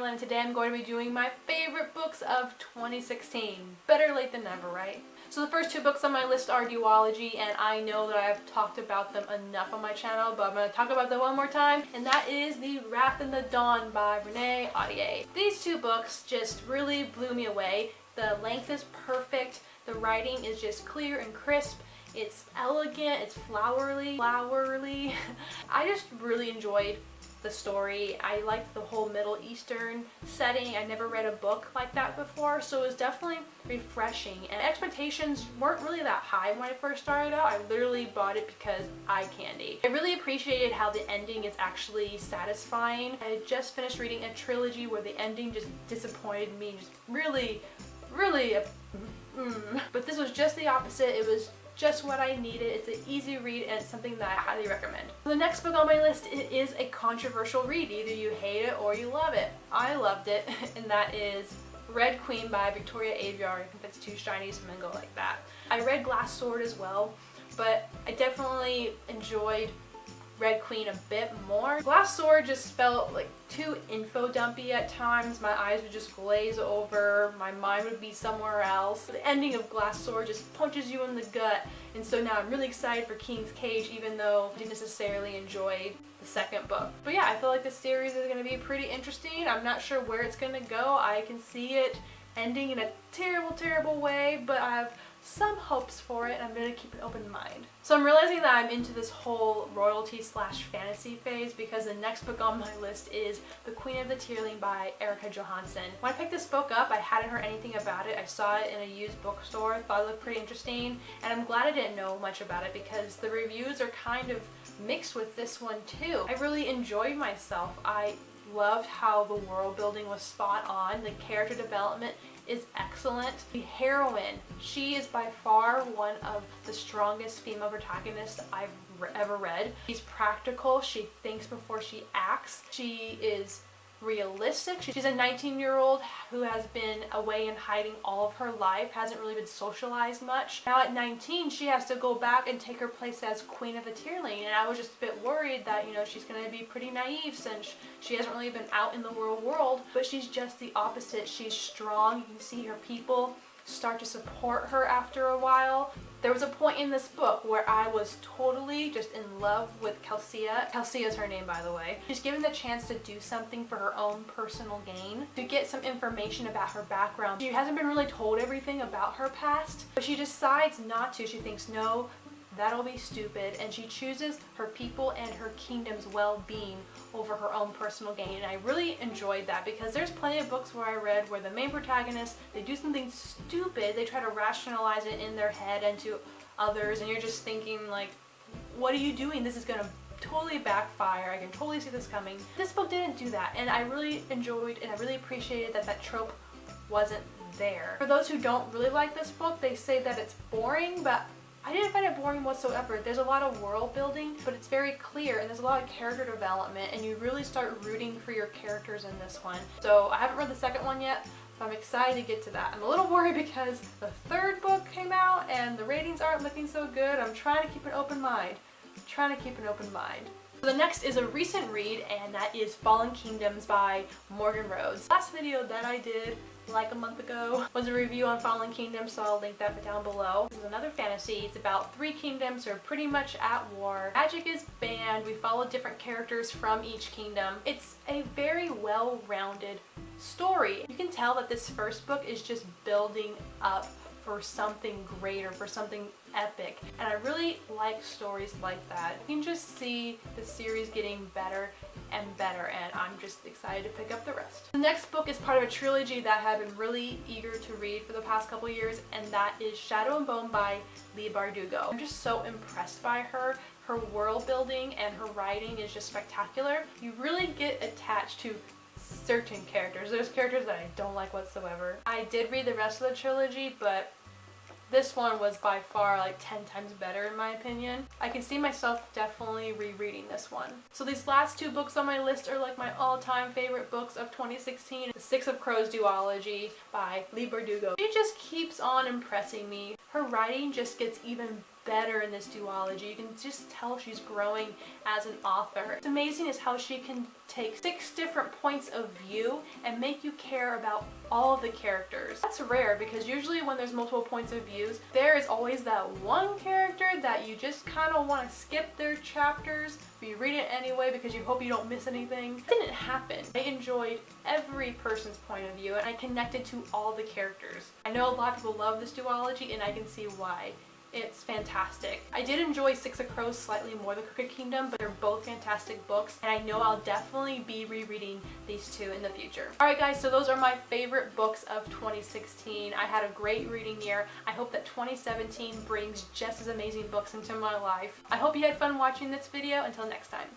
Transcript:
Tearling, and today I'm going to be doing my favorite books of 2016. Better late than never, right? So the first two books on my list are duology, and I know that I've talked about them enough on my channel, but I'm going to talk about them one more time, and that is The Wrath in the Dawn by Renee Ahdieh. These two books just really blew me away. The length is perfect, the writing is just clear and crisp, it's elegant, it's flowery. I just really enjoyed the story. I liked the whole Middle Eastern setting. I never read a book like that before, so it was definitely refreshing. And expectations weren't really that high when I first started out. I literally bought it because eye candy. I really appreciated how the ending is actually satisfying. I had just finished reading a trilogy where the ending just disappointed me, just really but this was just the opposite. It was just what I needed. It's an easy read and it's something that I highly recommend. The next book on my list is a controversial read. Either you hate it or you love it. I loved it, and that is Red Queen by Victoria Aveyard. I think that's too shiny, so I'm gonna go like that. I read Glass Sword as well, but I definitely enjoyed Red Queen a bit more. Glass Sword just felt like too info dumpy at times. My eyes would just glaze over, my mind would be somewhere else. The ending of Glass Sword just punches you in the gut, and so now I'm really excited for King's Cage, even though I didn't necessarily enjoy the second book. But yeah, I feel like the series is going to be pretty interesting. I'm not sure where it's going to go. I can see it ending in a terrible way, but I have some hopes for it, and I'm going to keep an open mind. So I'm realizing that I'm into this whole royalty slash fantasy phase because the next book on my list is The Queen of the Tearling by Erica Johansson. When I picked this book up, I hadn't heard anything about it. I saw it in a used bookstore, thought it looked pretty interesting, and I'm glad I didn't know much about it because the reviews are kind of mixed with this one too. I really enjoyed myself. I loved how the world building was spot on. The character development is excellent. The heroine, she is by far one of the strongest female protagonists I've ever read. She's practical, she thinks before she acts, she is realistic. She's a 19-year-old who has been away in hiding all of her life, hasn't really been socialized much. Now at 19, she has to go back and take her place as Queen of the Tearling, and I was just a bit worried that, you know, she's going to be pretty naive since she hasn't really been out in the real world, but she's just the opposite. She's strong. You can see her people start to support her after a while. There was a point in this book where I was totally just in love with Kelsia. Kelsia is her name, by the way. She's given the chance to do something for her own personal gain, to get some information about her background. She hasn't been really told everything about her past, but she decides not to. She thinks, no, that'll be stupid, and she chooses her people and her kingdom's well-being over her own personal gain. And I really enjoyed that because there's plenty of books where I read where the main protagonist, they do something stupid, they try to rationalize it in their head and to others, and you're just thinking like, what are you doing? This is gonna totally backfire. I can totally see this coming. This book didn't do that, and I really enjoyed and I really appreciated that that trope wasn't there. For those who don't really like this book, they say that it's boring, but I didn't find it boring whatsoever. There's a lot of world building, but it's very clear, and there's a lot of character development, and you really start rooting for your characters in this one. So I haven't read the second one yet, but I'm excited to get to that. I'm a little worried because the third book came out and the ratings aren't looking so good. I'm trying to keep an open mind. So the next is a recent read, and that is Fallen Kingdoms by Morgan Rhodes. Last video that I did like a month ago was a review on Fallen Kingdoms, so I'll link that down below. This is another fantasy. It's about 3 kingdoms who are pretty much at war. Magic is banned. We follow different characters from each kingdom. It's a very well-rounded story. You can tell that this first book is just building up for something greater, for something epic, and I really like stories like that. You can just see the series getting better and better, and I'm just excited to pick up the rest. The next book is part of a trilogy that I've been really eager to read for the past couple years, and that is Shadow and Bone by Leigh Bardugo. I'm just so impressed by her. Her world building and her writing is just spectacular. You really get attached to certain characters. There's characters that I don't like whatsoever. I did read the rest of the trilogy, but this one was by far like 10 times better in my opinion. I can see myself definitely rereading this one. So these last 2 books on my list are like my all-time favorite books of 2016. The Six of Crows duology by Leigh Bardugo. She just keeps on impressing me. Her writing just gets even better in this duology. You can just tell she's growing as an author. What's amazing is how she can take 6 different points of view and make you care about all of the characters. That's rare because usually when there's multiple points of views, there is always that one character that you just kind of want to skip their chapters, but you read it anyway because you hope you don't miss anything. It didn't happen. I enjoyed every person's point of view and I connected to all the characters. I know a lot of people love this duology and I can see why. It's fantastic. I did enjoy Six of Crows slightly more than Crooked Kingdom, but they're both fantastic books, and I know I'll definitely be rereading these two in the future. Alright guys, so those are my favorite books of 2016. I had a great reading year. I hope that 2017 brings just as amazing books into my life. I hope you had fun watching this video. Until next time.